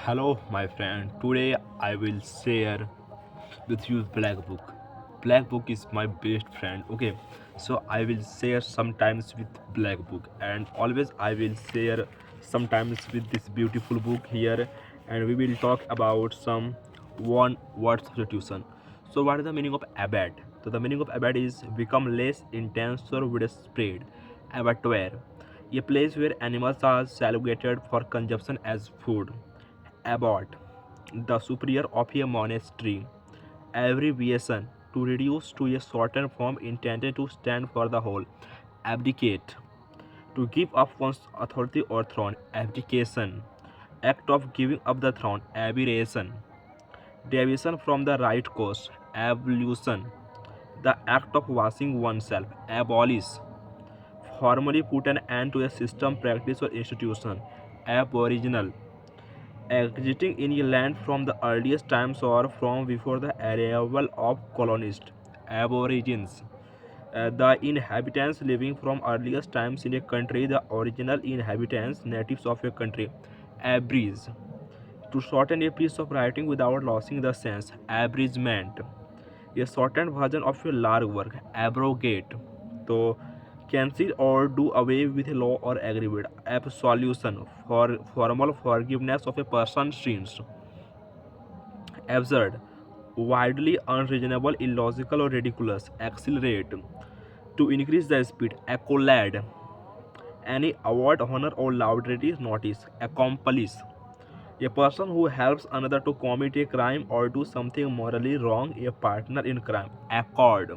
Hello, my friend. Today I will share with you Black Book. Black Book is my best friend. Okay, so I will share sometimes with Black Book, and always I will share sometimes with this beautiful book here, and we will talk about some one word substitution. So, what is the meaning of abad? So, the meaning of abad is become less intense or widespread. Abattoir, a place where animals are salvated for consumption as food. Abbot, the superior of a monastery. Abbreviation, to reduce to a shortened form intended to stand for the whole. Abdicate, to give up one's authority or throne. Abdication, act of giving up the throne. Aberration, deviation from the right course. Ablution, the act of washing oneself. Abolish, formally put an end to a system, practice, or institution. Aboriginal, exiting in a land from the earliest times or from before the arrival of colonists. Aborigines, the inhabitants living from earliest times in a country, the original inhabitants, natives of a country. Abridge, to shorten a piece of writing without losing the sense. Abridgment, a shortened version of a large work. Abrogate, to cancel or do away with a law or agreement. Absolution, for formal forgiveness of a person's sins. Absurd, widely unreasonable, illogical, or ridiculous. Accelerate, to increase the speed. Accolade, any award, honor, or laudatory notice. Accomplice, a person who helps another to commit a crime or do something morally wrong, a partner in crime. Accord,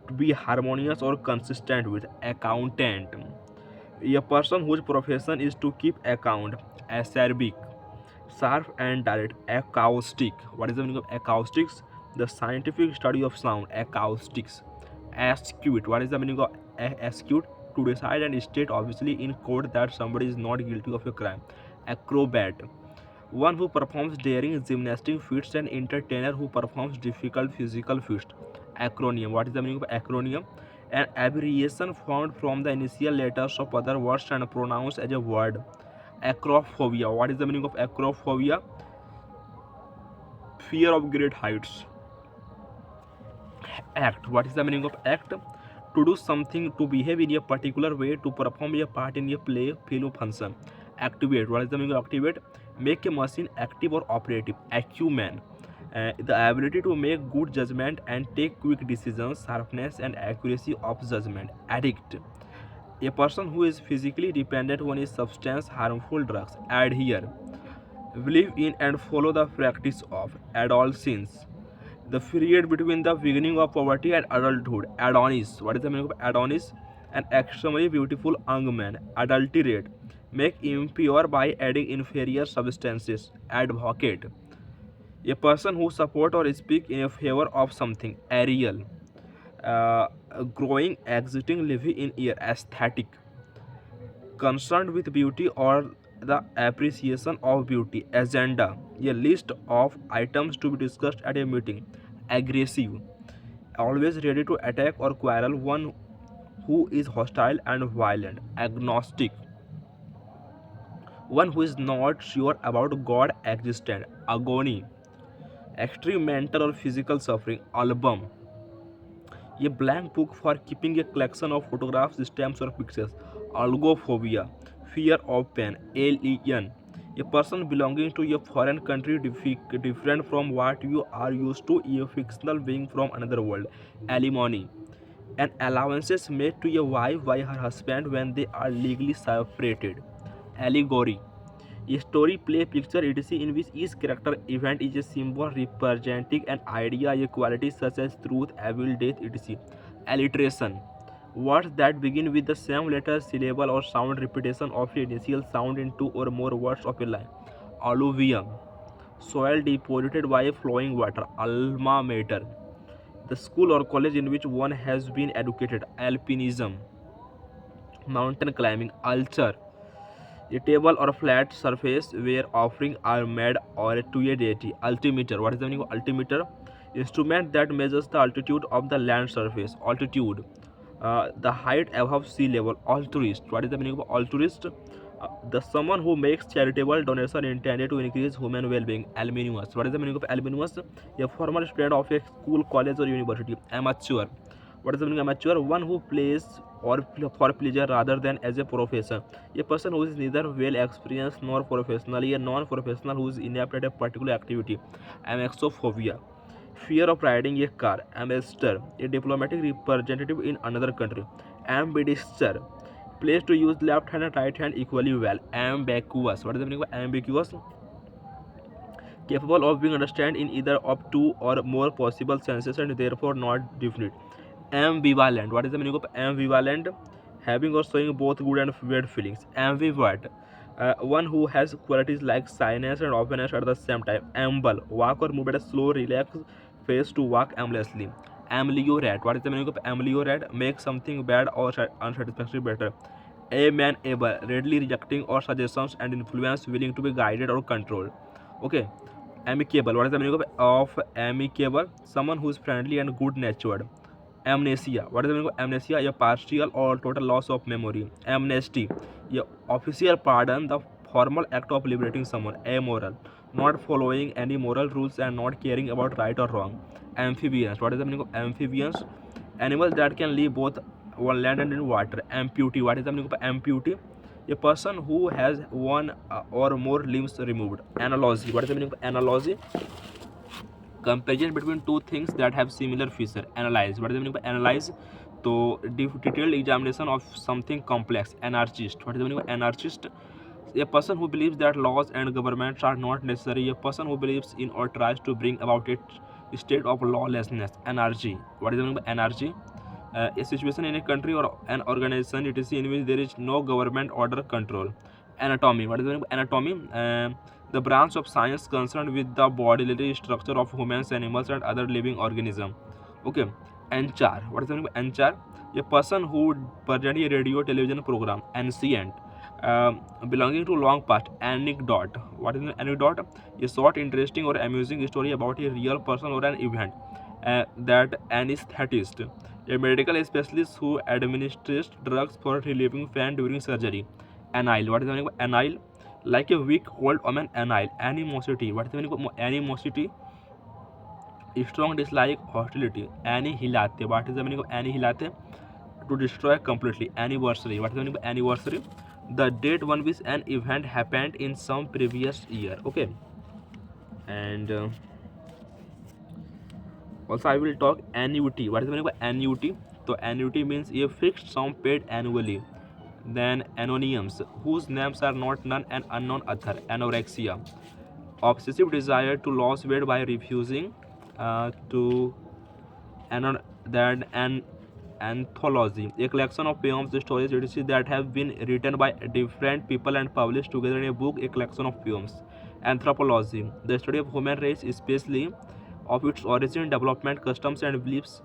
to be harmonious or consistent with. Accountant, a person whose profession is to keep account. Acerbic, sharp and direct. Acoustic, what is the meaning of acoustics? The scientific study of sound. Acoustics. Acute, what is the meaning of acute? To decide and state obviously in court that somebody is not guilty of a crime. Acrobat, one who performs daring gymnastic feats. An entertainer who performs difficult physical feats. Acronym, what is the meaning of acronym? An abbreviation formed from the initial letters of other words and pronounced as a word. Acrophobia, what is the meaning of acrophobia? Fear of great heights. Act, what is the meaning of act? To do something, to behave in a particular way, to perform a part in a play, film, function. Activate, what is the meaning of activate? Make a machine active or operative. Acumen, the ability to make good judgment and take quick decisions. Sharpness and accuracy of judgment. Addict, a person who is physically dependent on a substance, harmful drugs. Adhere, believe in and follow the practice of. Adolescence, the period between the beginning of poverty and adulthood. Adonis, what is the meaning of Adonis? An extremely beautiful young man. Adulterate, make impure by adding inferior substances. Advocate, a person who support or speak in favor of something. Aerial, uh, growing, exiting, living in air. Aesthetic, concerned with beauty or the appreciation of beauty. Agenda, a list of items to be discussed at a meeting. Aggressive, always ready to attack or quarrel, one who is hostile and violent. Agnostic, one who is not sure about God existence. Agony, extreme mental or physical suffering. Album, a blank book for keeping a collection of photographs, stamps, or pictures. Algophobia, fear of pain. Alien, a person belonging to a foreign country different from what you are used to, a fictional being from another world. Alimony, an allowances made to a wife by her husband when they are legally separated. Allegory, a story, play, picture, etc., in which each character event is a symbol representing an idea, a quality such as truth, evil, death, etc. Alliteration, words that begin with the same letter, syllable, or sound, repetition of the initial sound in two or more words of a line. Alluvium, soil deposited by flowing water. Alma mater, the school or college in which one has been educated. Alpinism, mountain climbing. Altar, a table or flat surface where offerings are made or to a deity. Altimeter, what is the meaning of altimeter? Instrument that measures the altitude of the land surface. Altitude, the height above sea level. Altruist, what is the meaning of altruist? The someone who makes charitable donation intended to increase human well-being. Alumnus. What is the meaning of alumnus? A former student of a school, college, or university. Amateur. What is the meaning of amateur? One who plays or for pleasure rather than as a profession. A person who is neither well experienced nor professionally a non-professional who is inept at a particular activity. Amaxophobia. Fear of riding a car. Ambassador. A diplomatic representative in another country. Ambidexter. Place to use left hand and right hand equally well. Ambiguous. What is the meaning of ambiguous? Capable of being understood in either of two or more possible senses and therefore not definite. Ambivalent. What is the meaning of ambivalent? Having or showing both good and bad feelings. Ambivert. One who has qualities like shyness and openness at the same time. Amble. Walk or move at a slow, relaxed pace to walk aimlessly. Ameliorate. What is the meaning of ameliorate? Make something bad or unsatisfactory better. Amenable. Readily rejecting or suggestions and influence, willing to be guided or controlled. Okay. Amicable. What is the meaning of amicable? Someone who is friendly and good natured. Amnesia. What is the meaning of amnesia? A partial or total loss of memory. Amnesty. A official pardon, the formal act of liberating someone. Amoral. Not following any moral rules and not caring about right or wrong. Amphibians. What is the meaning of amphibians? Animals that can live both on land and in water. Amputee. What is the meaning of amputee? A person who has one or more limbs removed. Analogy. What is the meaning of analogy? Comparison between two things that have similar feature. Analyze. What is the meaning of analyze? So detailed examination of something complex. Anarchist. What is the meaning of anarchist? A person who believes that laws and governments are not necessary. A person who believes in or tries to bring about a state of lawlessness. Anarchy. What is the meaning of anarchy? A situation in a country or an organization etc in which there is no government order control. Anatomy. What is the meaning of anatomy? The branch of science concerned with the bodily structure of humans, animals, and other living organisms. Okay. Anchor. What is the meaning of anchor? A person who presents a radio television program. Ancient. Belonging to long past. Anecdote. What is an anecdote? A short, interesting, or amusing story about a real person or an event. That anesthetist. A medical specialist who administers drugs for relieving pain during surgery. Anile. What is the meaning of anile? Like a weak old woman. Anile. Animosity. What is the meaning of animosity? Strong dislike, hostility. Annihilate. What is the meaning of annihilate? To destroy completely. Anniversary. What is the meaning of anniversary? The date on which an event happened in some previous year. Okay. And also I will talk annuity. What is the meaning of annuity? So annuity means a fixed sum paid annually. Then anonyms, whose names are not known and unknown author. Anorexia. Obsessive desire to lose weight by refusing to then an anthology, a collection of poems, stories, etc. that have been written by different people and published together in a book, a collection of poems. Anthropology, the study of human race, especially of its origin, development, customs, and beliefs.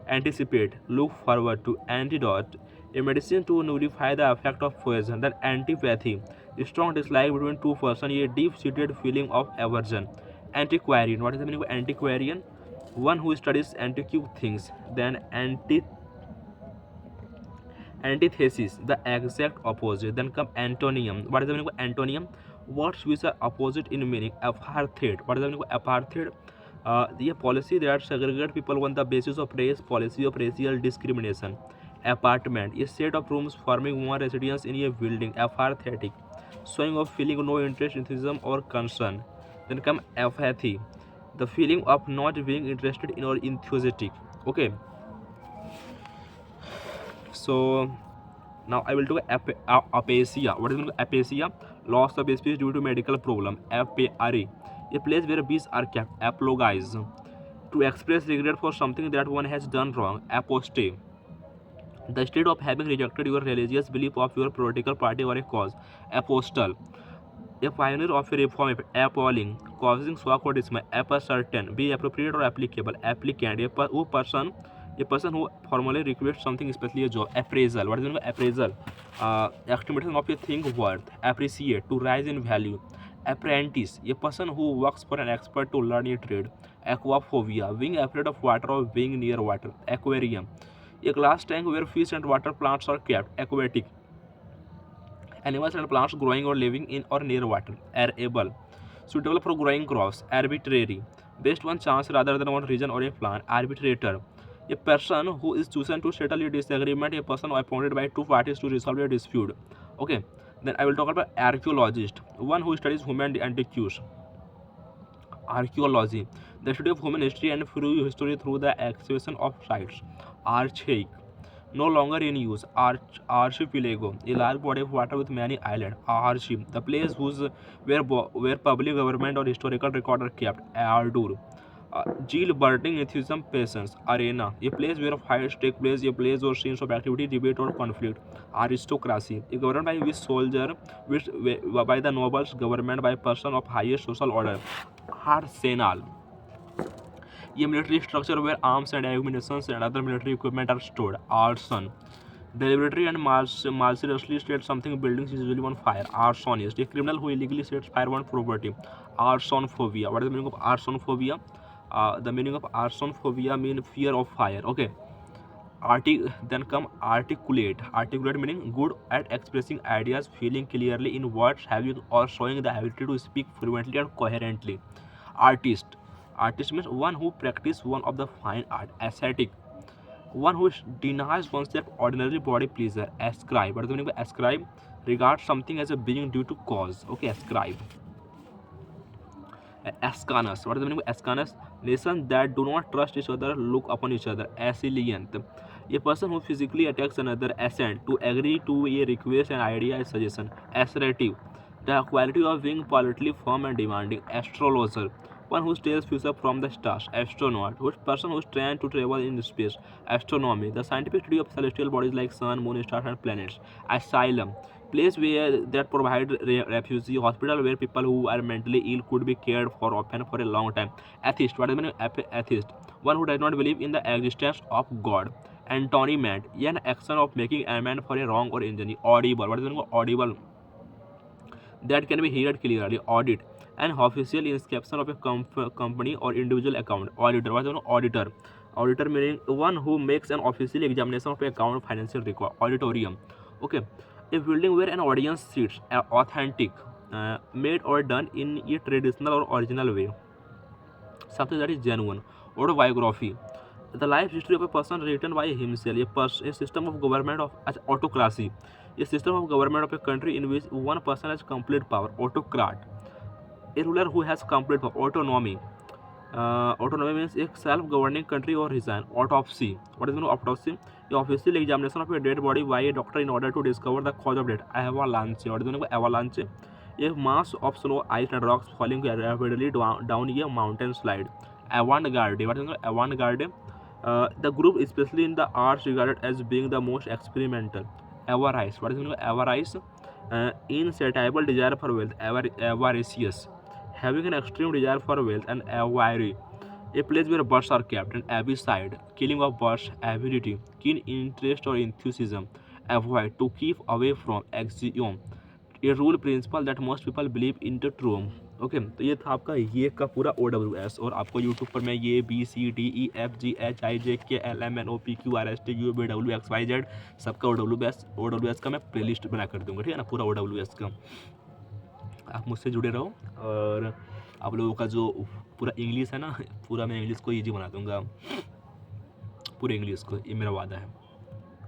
Anticipate, look forward to. Antidote, a medicine to nullify the effect of poison. Then antipathy, a strong dislike between two persons, a deep-seated feeling of aversion. Antiquarian, what is the meaning of antiquarian? One who studies antique things. Then antithesis, the exact opposite. Then come antonym. What is the meaning of antonym? Words which are opposite in meaning. Apartheid. What is the meaning of apartheid? The policy that segregate people on the basis of race, policy of racial discrimination. Apartment, a set of rooms forming one residence in a building. Apathetic, showing of feeling no interest, enthusiasm, or concern. Then come apathy, the feeling of not being interested in or enthusiastic. Okay. So now I will do aphasia. What is aphasia? Loss of speech due to medical problem. Apiary, a place where bees are kept. Apologize, to express regret for something that one has done wrong. Apostate, the state of having rejected your religious belief of your political party or a cause. Apostle, a pioneer of a reform. Appalling, causing shock or dismay. Certain, be appropriate or applicable. Applicant, a person who formally requests something, especially a job. Appraisal, what is the meaning of appraisal? Estimation of a thing worth. Appreciate, to rise in value. Apprentice, a person who works for an expert to learn a trade. Aquaphobia, being afraid of water or being near water. Aquarium, a glass tank where fish and water plants are kept. Aquatic, Animals and plants growing or living in or near water. Arable, suitable for growing crops. Arbitrary, based on chance rather than on reason or a plan. Arbitrator, a person who is chosen to settle a disagreement. A person appointed by two parties to resolve a dispute. Okay, then I will talk about archaeologist, one who studies human antiquities. Archaeology, the study of human history and through history through the excavation of sites. Archaic, no longer in use. Archipelago, a large body of water with many islands. Archive, the place where public government or historical record are kept. Ardor, Jill burning enthusiasm patience. Arena, a place where fights take place, a place or scenes of activity, debate or conflict. Aristocracy, a government by which soldier, which by the nobles, government by person of highest social order. Arsenal, a military structure where arms and ammunition and other military equipment are stored. Arson, deliberately and mercilessly set something buildings usually on fire. Arsonist, a criminal who illegally sets fire on property. Arsonphobia. What is the meaning of arsonphobia? The meaning of arsonphobia means fear of fire. Okay. Then come articulate. Articulate meaning good at expressing ideas, feeling clearly in words, having or showing the ability to speak fluently and coherently. Artist. Artist means one who practices one of the fine art. Ascetic, one who denies oneself ordinary body pleasure. Ascribe, what is the meaning of ascribe? Regard something as a being due to cause. Okay, ascribe. Ascanus, what is the meaning of ascanus? Nations that do not trust each other look upon each other. Assilient, a person who physically attacks another. Assent, to agree to a request, an idea, a suggestion. Assertive, the quality of being politely firm and demanding. Astrologer, one who tells future from the stars. Astronaut, which person who is trying to travel in space. Astronomy, the scientific study of celestial bodies like sun, moon, stars, and planets. Asylum, place where that provide refuge. Hospital where people who are mentally ill could be cared for often for a long time. Atheist, what is the meaning of atheist? One who does not believe in the existence of God. Antonymand, an action of making amend for a wrong or injury. Audible, what is the meaning of audible? That can be heard clearly. Audit, an official inspection of a company or individual account. Auditor, what is an auditor? Auditor meaning one who makes an official examination of account financial record. Auditorium, okay, a building where an audience sits. Authentic, made or done in a traditional or original way, something that is genuine. Autobiography, the life history of a person written by himself. A system of government of as autocracy, a system of government of a country in which one person has complete power. Autocrat, a ruler who has complete power. Autonomy, autonomy means a self-governing country or region. Autopsy, what is the autopsy? The official examination of a dead body by a doctor in order to discover the cause of death. Avalanche, what is the avalanche? A mass of snow, ice, and rocks falling rapidly down a mountain slide. Avant-garde, what is the avant-garde? The group, especially in the arts, regarded as being the most experimental. Avarice, what is the meaning of avarice? Insatiable desire for wealth. Avaricious, having an extreme desire for wealth. And aviary, a place where birds are kept. And avicide, killing of birds. Avidity, keen interest or enthusiasm. Avoid, to keep away from. Axiom, a rule principal that most people believe in the true. Okay, तो ये था आपका ये का पूरा OWS। और आपको YouTube पर मैं ये BCDEFGHIJKLMNOPQRSTUVWXYZ सबका OWS का मैं प्लेलिस्ट बना कर दूंगा, ठीक है ना, पूरा OWS का। आप मुझसे जुड़े रहो और आप लोगों का जो पूरा इंग्लिश है ना, पूरा मैं इंग्लिश को ईजी बना दूंगा, पूरे इंग्लिश को, ये मेरा वादा है।